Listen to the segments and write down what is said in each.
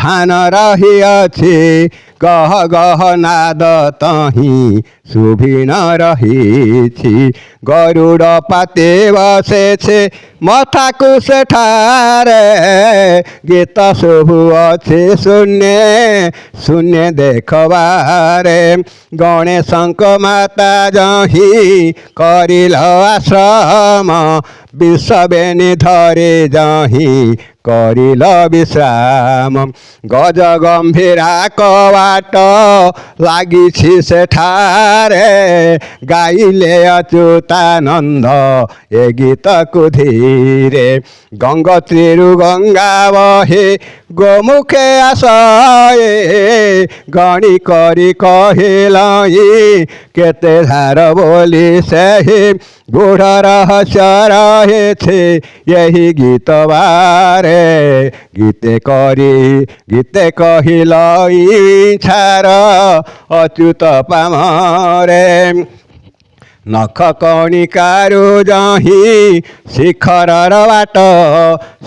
ଧାନ ରହିଅଛି ଗହ ଗହ ନାଦ ତହିଁ ଶୁଭିନ ରହିଛି। ଗରୁଡ଼ ପାତେ ବସେছে ମଥାକୁ ସେଠାରେ ଗୀତ ଶୁଭୁଅଛି ଶୂନ୍ୟ ଶୂନ୍ୟ ଦେଖବାରେ। ଗଣେଶଙ୍କ ମାତା ଯହିଁ କରିଲ ଆଶ୍ରମ ବିଷବେନି ଧରି ଯହିଁ କରିଲ ବିଶ୍ରାମ। ଗଜ ଗମ୍ଭୀରା କବାଟ ଲାଗିଛି ସେଠାରେ ଗାଇଲେ ଅଚ୍ୟୁତାନନ୍ଦ ଏ ଗୀତକୁ ଧୀରେ। ଗଙ୍ଗୋତ୍ରୀରୁ ଗଙ୍ଗା ବହେ ଗୋମୁଖେ ଆସଏ ଗଣି କରି କହିଲଇ କେତେ ଧାର ବୋଲି ସେହି ଗୂଢ଼ ରହସ୍ୟ ରହିଛି ଏହି ଗୀତ ବାରେ। ଗୀତେ କହିଲ ଇଚ୍ଛାର ଅଚ୍ୟୁତ ପାମରେ। ନଖ କଣିକାରୁ ଯହିଁ ଶିଖରର ବାଟ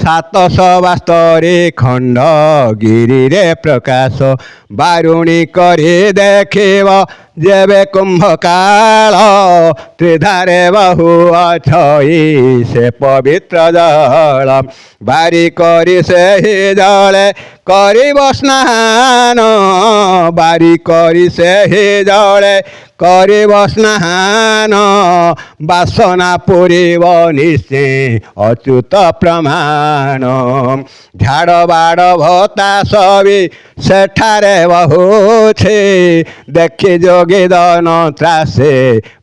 772 ଖଣ୍ଡଗିରିରେ ପ୍ରକାଶ। ବାରୁଣୀ କରି ଦେଖିବ ଯେବେ କୁମ୍ଭକାଳ ତ୍ରିଧାରେ ବହୁ ଅଛଇ ସେ ପବିତ୍ର ଜଳ। ବାରି କରି ସେହି ଜଳେ କରିବ ସ୍ନାନ ବାରି କରି ସେହି ଜଳେ କରିବ ସ୍ନାନ। ବାସନା ପୁରିବ ନିଶ୍ଚୟ ଅଚ୍ୟୁତ ପ୍ରମାଣ। ଝାଡ଼ ବାଡ଼ ଭତା ସବି ସେଠାରେ ବହୁଛି ଦେଖି ଯୋଗୀ ଦନ ତ୍ରାସେ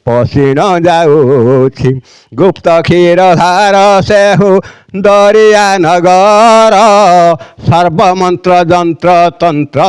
ପଶିଣ ଯାଉଛି। ଗୁପ୍ତ କ୍ଷୀର ଧାର ସେହୁ ଦରିଆ ନଗର ସର୍ବମନ୍ତ୍ର ଯନ୍ତ୍ର ତନ୍ତ୍ର